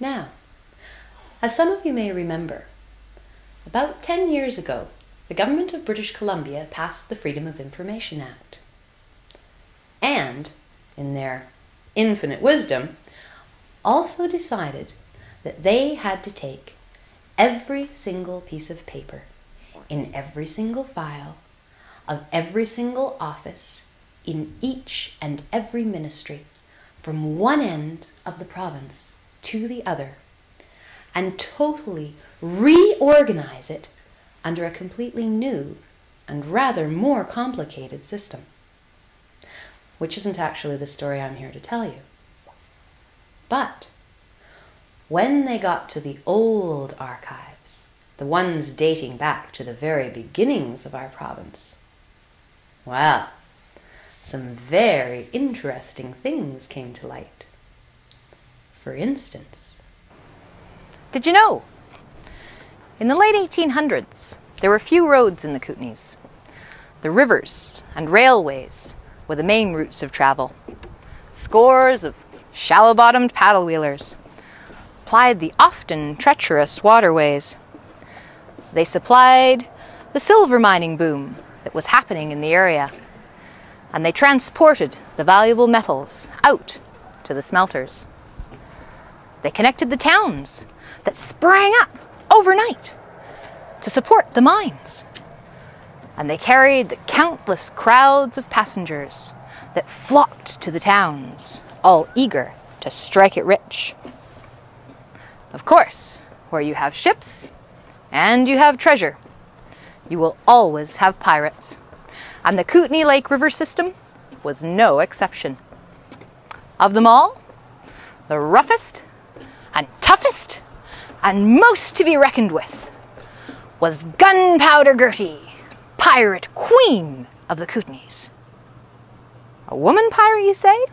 Now, as some of you may remember, about 10 years ago, the government of British Columbia passed the Freedom of Information Act. And, in their infinite wisdom, also decided that they had to take every single piece of paper in every single file of every single office in each and every ministry from one end of the province to the other and totally reorganize it under a completely new and rather more complicated system. Which isn't actually the story I'm here to tell you. But when they got to the old archives, the ones dating back to the very beginnings of our province, well, some very interesting things came to light. For instance, did you know? In the late 1800s, there were few roads in the Kootenays. The rivers and railways were the main routes of travel. Scores of shallow-bottomed paddle-wheelers plied the often treacherous waterways. They supplied the silver mining boom that was happening in the area, and they transported the valuable metals out to the smelters. They connected the towns that sprang up overnight to support the mines. And they carried the countless crowds of passengers that flocked to the towns, all eager to strike it rich. Of course, where you have ships and you have treasure, you will always have pirates. And the Kootenay Lake River system was no exception. Of them all, the roughest and toughest and most to be reckoned with was Gunpowder Gertie, pirate queen of the Kootenays. A woman pirate, you say?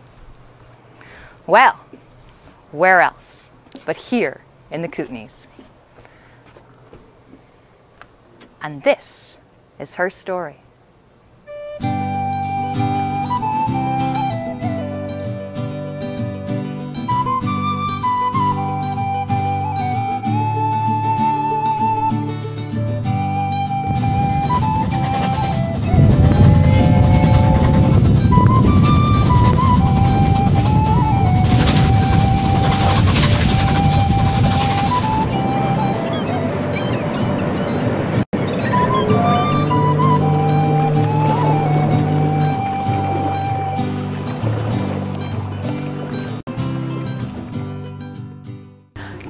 Well, where else but here in the Kootenays? And this is her story.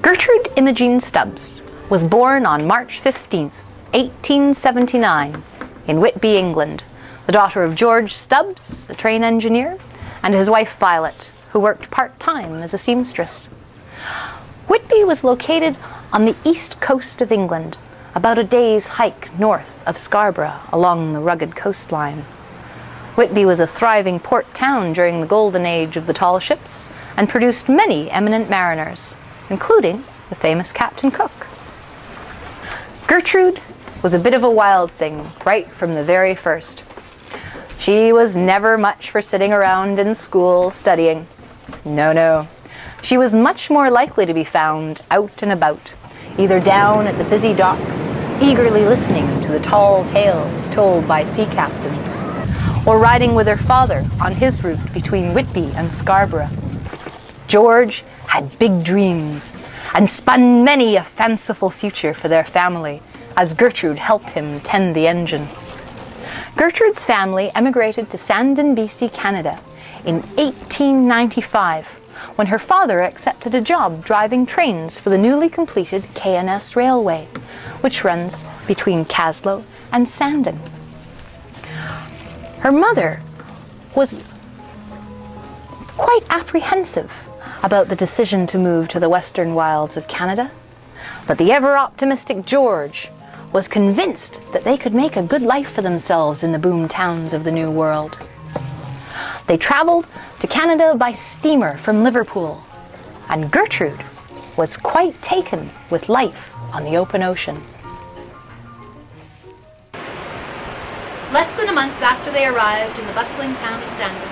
Gertrude Imogene Stubbs was born on March 15th, 1879, in Whitby, England, the daughter of George Stubbs, a train engineer, and his wife Violet, who worked part-time as a seamstress. Whitby was located on the east coast of England, about a day's hike north of Scarborough along the rugged coastline. Whitby was a thriving port town during the golden age of the tall ships and produced many eminent mariners, including the famous Captain Cook. Gertrude was a bit of a wild thing right from the very first. She was never much for sitting around in school studying. No. She was much more likely to be found out and about, either down at the busy docks, eagerly listening to the tall tales told by sea captains, or riding with her father on his route between Whitby and Scarborough. George had big dreams and spun many a fanciful future for their family as Gertrude helped him tend the engine. Gertrude's family emigrated to Sandon B.C, Canada in 1895 when her father accepted a job driving trains for the newly completed K&S Railway, which runs between Kaslo and Sandon. Her mother was quite apprehensive about the decision to move to the western wilds of Canada, but the ever-optimistic George was convinced that they could make a good life for themselves in the boom towns of the New World. They traveled to Canada by steamer from Liverpool, and Gertrude was quite taken with life on the open ocean. Less than a month after they arrived in the bustling town of Sandon,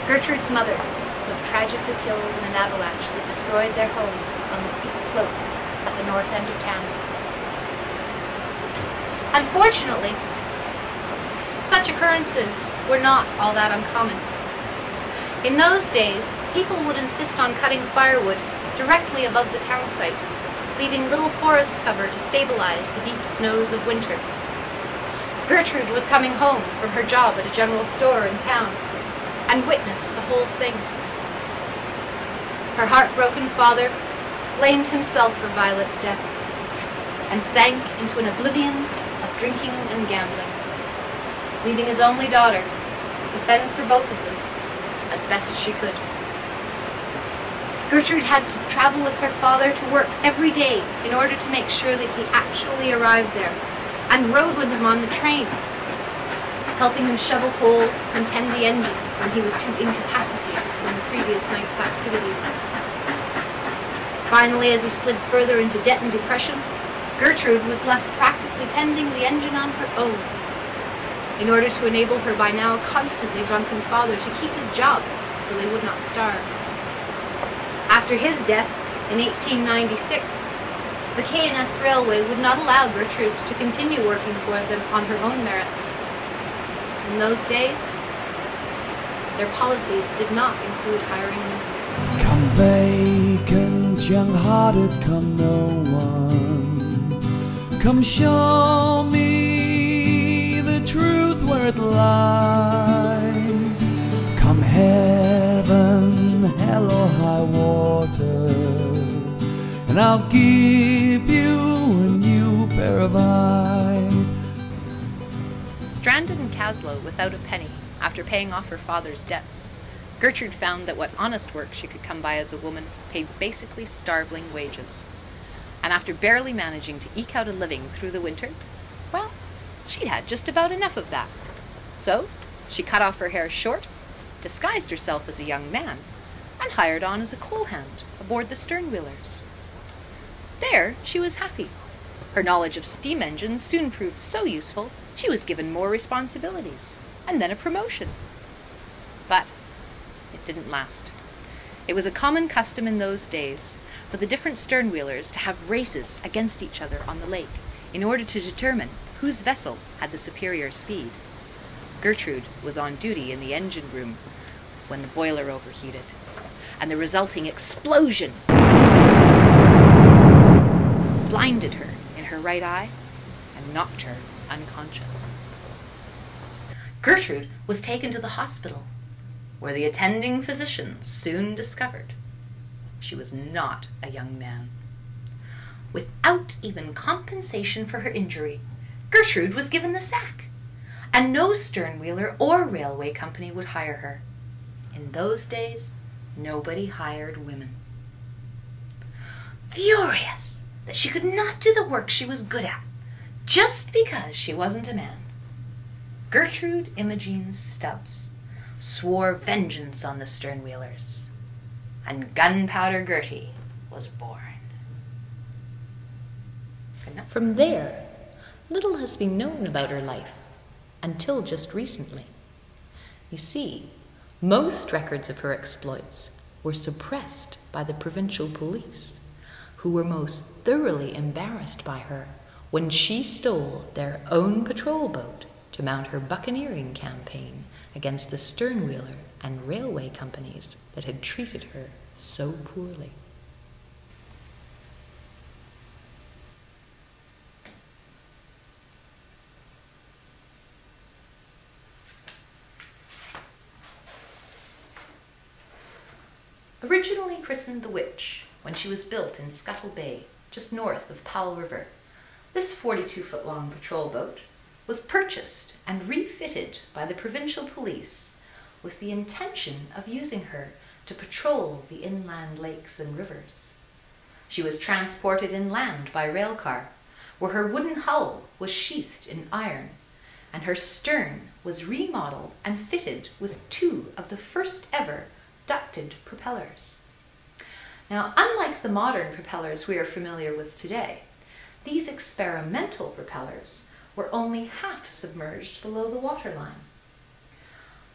Gertrude's mother was tragically killed in an avalanche that destroyed their home on the steep slopes at the north end of town. Unfortunately, such occurrences were not all that uncommon. In those days, people would insist on cutting firewood directly above the town site, leaving little forest cover to stabilize the deep snows of winter. Gertrude was coming home from her job at a general store in town and witnessed the whole thing. Her heartbroken father blamed himself for Violet's death and sank into an oblivion of drinking and gambling, leaving his only daughter to fend for both of them as best she could. Gertrude had to travel with her father to work every day in order to make sure that he actually arrived there, and rode with him on the train, helping him shovel coal and tend the engine when he was too incapacitated from the previous night's activities. Finally, as he slid further into debt and depression, Gertrude was left practically tending the engine on her own, in order to enable her by now constantly drunken father to keep his job so they would not starve. After his death in 1896, the K&S Railway would not allow Gertrude to continue working for them on her own merits. In those days, their policies did not include hiring women. Come vacant, young-hearted, come no one. Come show me the truth where it lies. Come heaven, hell or high water, and I'll give you a new pair of eyes. Stranded in Kaslo without a penny after paying off her father's debts, Gertrude found that what honest work she could come by as a woman paid basically starveling wages. And after barely managing to eke out a living through the winter, well, she'd had just about enough of that. So she cut off her hair short, disguised herself as a young man, and hired on as a coal hand aboard the stern-wheelers. There she was happy. Her knowledge of steam engines soon proved so useful, she was given more responsibilities, and then a promotion. But it didn't last. It was a common custom in those days for the different stern-wheelers to have races against each other on the lake in order to determine whose vessel had the superior speed. Gertrude was on duty in the engine room when the boiler overheated, and the resulting explosion blinded her in her right eye and knocked her unconscious. Gertrude was taken to the hospital, where the attending physicians soon discovered she was not a young man. Without even compensation for her injury, Gertrude was given the sack, and no stern-wheeler or railway company would hire her. In those days, nobody hired women. Furious that she could not do the work she was good at, just because she wasn't a man, Gertrude Imogene Stubbs swore vengeance on the stern-wheelers, and Gunpowder Gertie was born. From there, little has been known about her life until just recently. You see, most records of her exploits were suppressed by the provincial police, who were most thoroughly embarrassed by her when she stole their own patrol boat to mount her buccaneering campaign against the stern-wheeler and railway companies that had treated her so poorly. Originally christened the Witch when she was built in Scuttle Bay, just north of Powell River, this 42-foot-long patrol boat was purchased and refitted by the provincial police with the intention of using her to patrol the inland lakes and rivers. She was transported inland by railcar, where her wooden hull was sheathed in iron, and her stern was remodeled and fitted with 2 of the first ever ducted propellers. Now, unlike the modern propellers we are familiar with today, these experimental propellers were only half submerged below the waterline.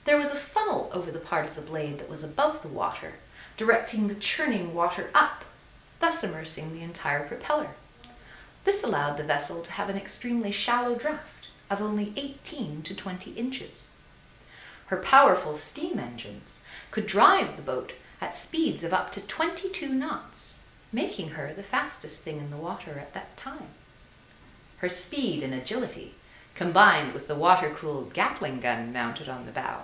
There was a funnel over the part of the blade that was above the water, directing the churning water up, thus immersing the entire propeller. This allowed the vessel to have an extremely shallow draft of only 18 to 20 inches. Her powerful steam engines could drive the boat at speeds of up to 22 knots, making her the fastest thing in the water at that time. Her speed and agility, combined with the water-cooled Gatling gun mounted on the bow,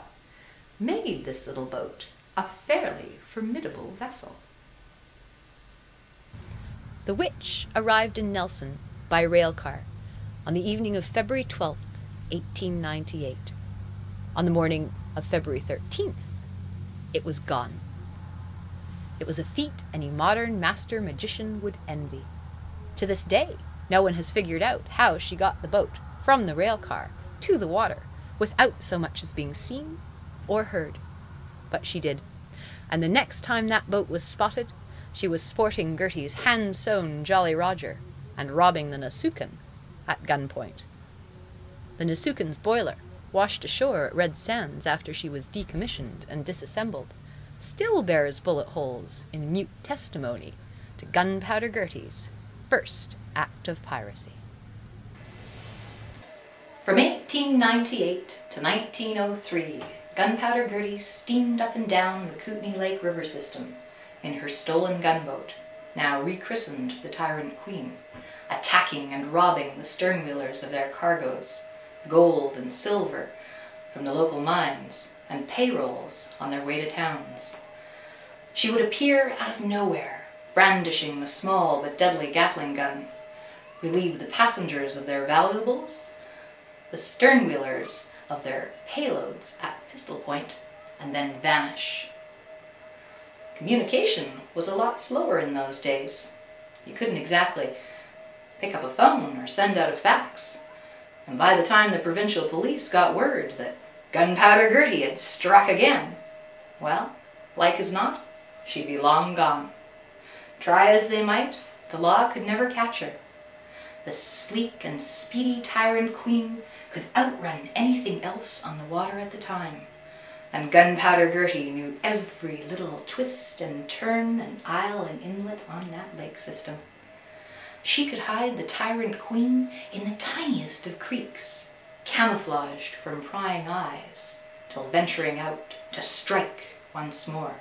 made this little boat a fairly formidable vessel. The Witch arrived in Nelson by railcar on the evening of February 12th, 1898. On the morning of February 13th, it was gone. It was a feat any modern master magician would envy. To this day, no one has figured out how she got the boat from the railcar to the water without so much as being seen or heard. But she did, and the next time that boat was spotted, she was sporting Gertie's hand-sewn Jolly Roger and robbing the Nasukan at gunpoint. The Nasukan's boiler, washed ashore at Red Sands after she was decommissioned and disassembled, still bears bullet holes in mute testimony to Gunpowder Gertie's first act of piracy. From 1898 to 1903, Gunpowder Gertie steamed up and down the Kootenay Lake River system in her stolen gunboat, now rechristened the Tyrant Queen, attacking and robbing the sternwheelers of their cargoes, gold and silver from the local mines, and payrolls on their way to towns. She would appear out of nowhere, brandishing the small but deadly Gatling gun, relieve the passengers of their valuables, the sternwheelers of their payloads at pistol point, and then vanish. Communication was a lot slower in those days. You couldn't exactly pick up a phone or send out a fax. And by the time the provincial police got word that Gunpowder Gertie had struck again, well, like as not, she'd be long gone. Try as they might, the law could never catch her. The sleek and speedy Tyrant Queen could outrun anything else on the water at the time, and Gunpowder Gertie knew every little twist and turn and isle and inlet on that lake system. She could hide the Tyrant Queen in the tiniest of creeks, camouflaged from prying eyes, till venturing out to strike once more.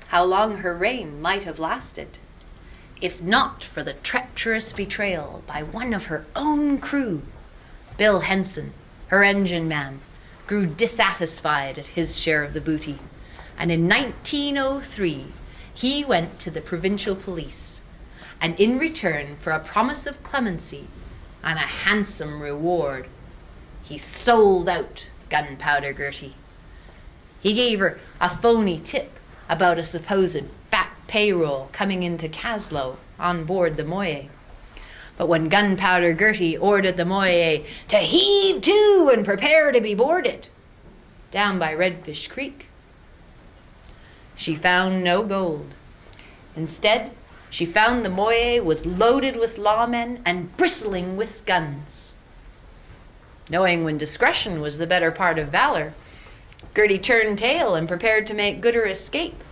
How long her reign might have lasted, if not for the treacherous betrayal by one of her own crew. Bill Henson, her engine man, grew dissatisfied at his share of the booty, and in 1903 he went to the provincial police, and in return for a promise of clemency and a handsome reward, he sold out Gunpowder Gertie. He gave her a phony tip about a supposed fat payroll coming into Kaslo on board the Moye. But when Gunpowder Gertie ordered the Moye to heave to and prepare to be boarded down by Redfish Creek, she found no gold. Instead, she found the Moye was loaded with lawmen and bristling with guns. Knowing when discretion was the better part of valor, Gertie turned tail and prepared to make good her escape.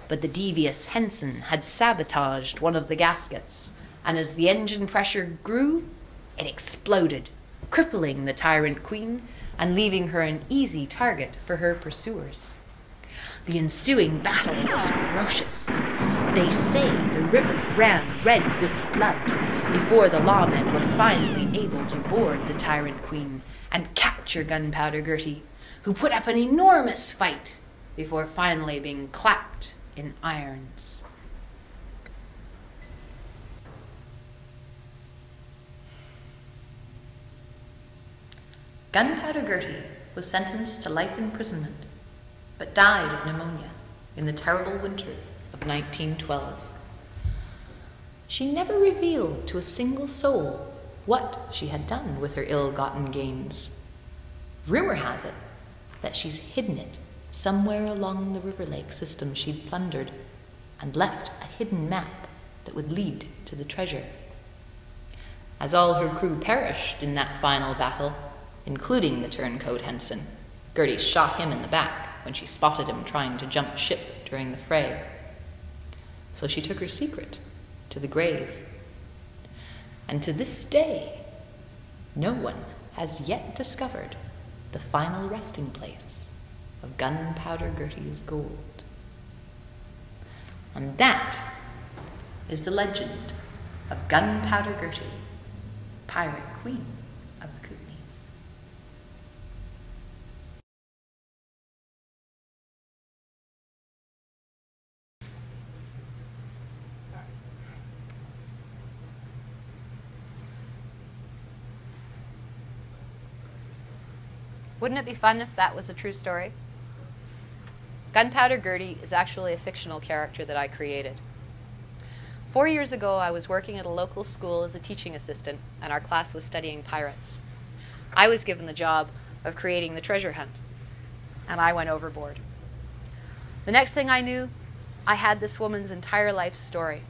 But the devious Henson had sabotaged one of the gaskets, and as the engine pressure grew, it exploded, crippling the Tyrant Queen and leaving her an easy target for her pursuers. The ensuing battle was ferocious. They say the river ran red with blood before the lawmen were finally able to board the Tyrant Queen and capture Gunpowder Gertie, who put up an enormous fight before finally being clapped in irons. Gunpowder Gertie was sentenced to life imprisonment, but died of pneumonia in the terrible winter of 1912. She never revealed to a single soul what she had done with her ill-gotten gains. Rumor has it that she's hidden it somewhere along the River Lake system she'd plundered, and left a hidden map that would lead to the treasure. As all her crew perished in that final battle, including the turncoat Henson, Gertie shot him in the back when she spotted him trying to jump ship during the fray. So she took her secret to the grave. And to this day, no one has yet discovered the final resting place of Gunpowder Gertie's gold. And that is the legend of Gunpowder Gertie, Pirate Queen of the Kootenays. Wouldn't it be fun if that was a true story? Gunpowder Gertie is actually a fictional character that I created. 4 years ago, I was working at a local school as a teaching assistant, and our class was studying pirates. I was given the job of creating the treasure hunt, and I went overboard. The next thing I knew, I had this woman's entire life story,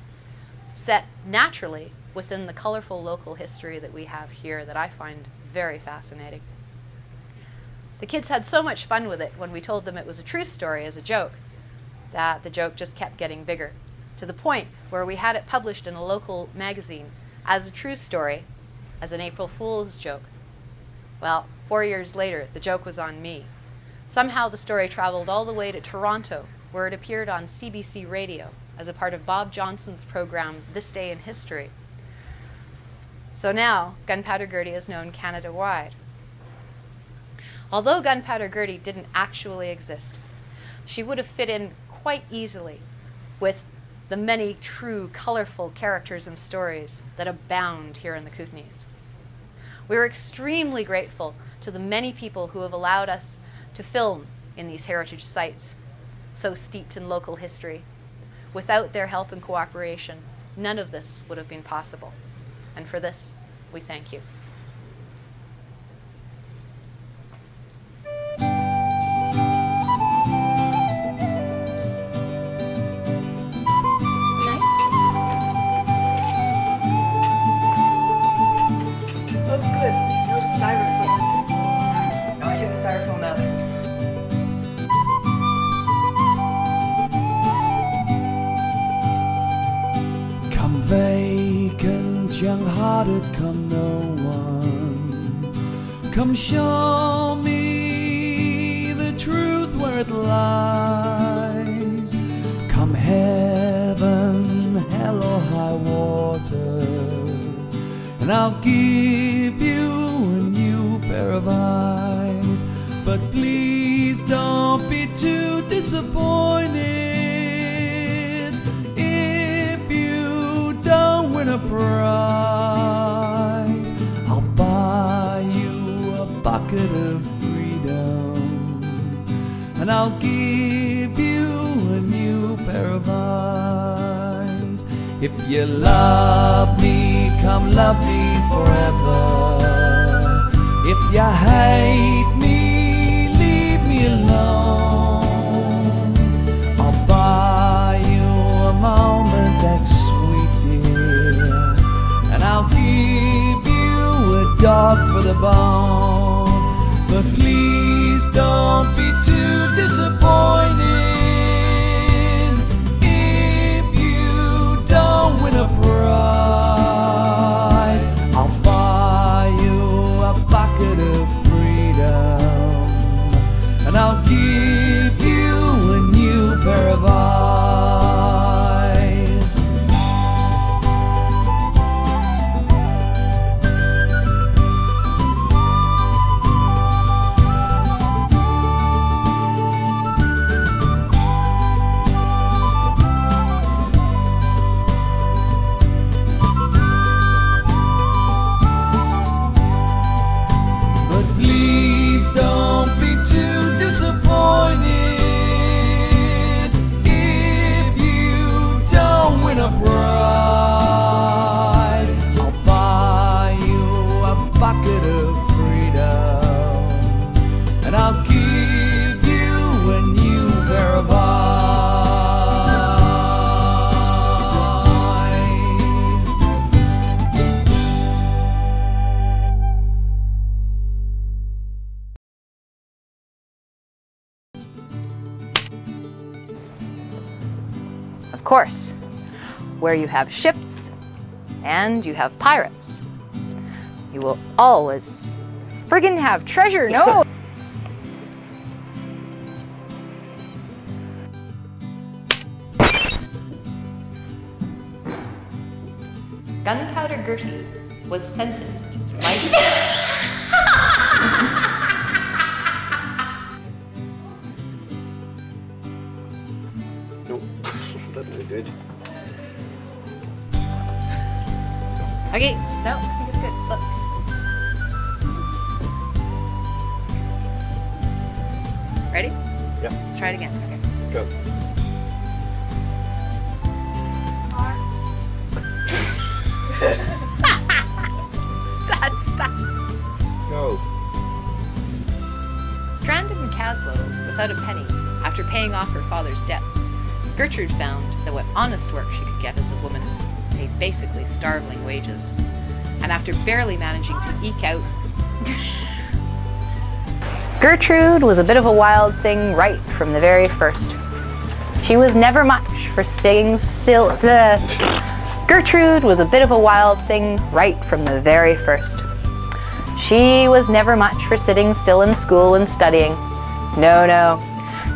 set naturally within the colorful local history that we have here that I find very fascinating. The kids had so much fun with it when we told them it was a true story as a joke, that the joke just kept getting bigger, to the point where we had it published in a local magazine as a true story, as an April Fool's joke. Well, 4 years later, the joke was on me. Somehow the story traveled all the way to Toronto, where it appeared on CBC radio as a part of Bob Johnson's program, This Day in History. So now, Gunpowder Gertie is known Canada-wide. Although Gunpowder Gertie didn't actually exist, she would have fit in quite easily with the many true, colorful characters and stories that abound here in the Kootenays. We are extremely grateful to the many people who have allowed us to film in these heritage sites, so steeped in local history. Without their help and cooperation, none of this would have been possible. And for this, we thank you. Vacant, young-hearted, come no one. Come show me the truth where it lies. Come heaven, hell or high water, and I'll give you a new pair of eyes. But please don't be too disappointed a prize. I'll buy you a bucket of freedom, and I'll give you a new pair of eyes. If you love me, come love me forever. If you hate me, leave me alone. I'll buy you a moment that's sweet, dear, and I'll give you a dog for the bone. But please don't be too disappointed if you don't win a prize. I'll buy you a bucket of freedom, and I'll give you a new pair of eyes. course, where you have ships and you have pirates, you will always friggin' have treasure, no? Gunpowder Gertie was sentenced to life. Nope, that's not good. Okay, no, I think it's good. Look. Ready? Yep. Let's try it again. Okay. Go. Sad stuff. Go. Stranded in Kaslo without a penny after paying off her father's debts, Gertrude found that what honest work she could get as a woman paid basically starveling wages. And after barely managing to eke out... Gertrude was a bit of a wild thing right from the very first. She was never much for staying still... Gertrude was a bit of a wild thing right from the very first. She was never much for sitting still in school and studying. No, no.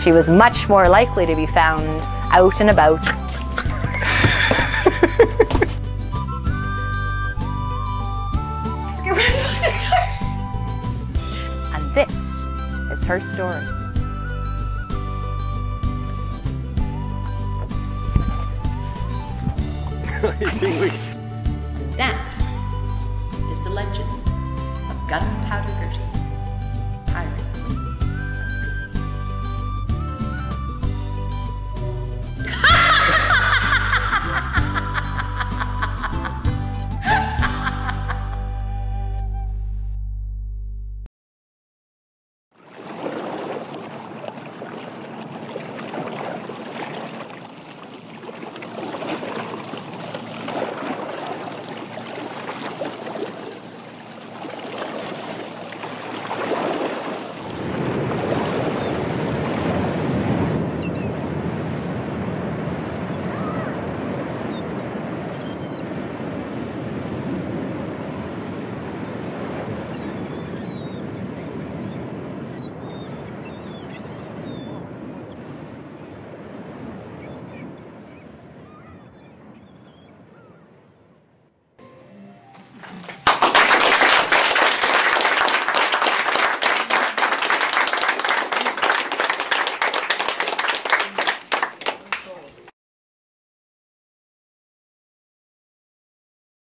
She was much more likely to be found out and about. I forget where I'm supposed to start. And this is her story. I think we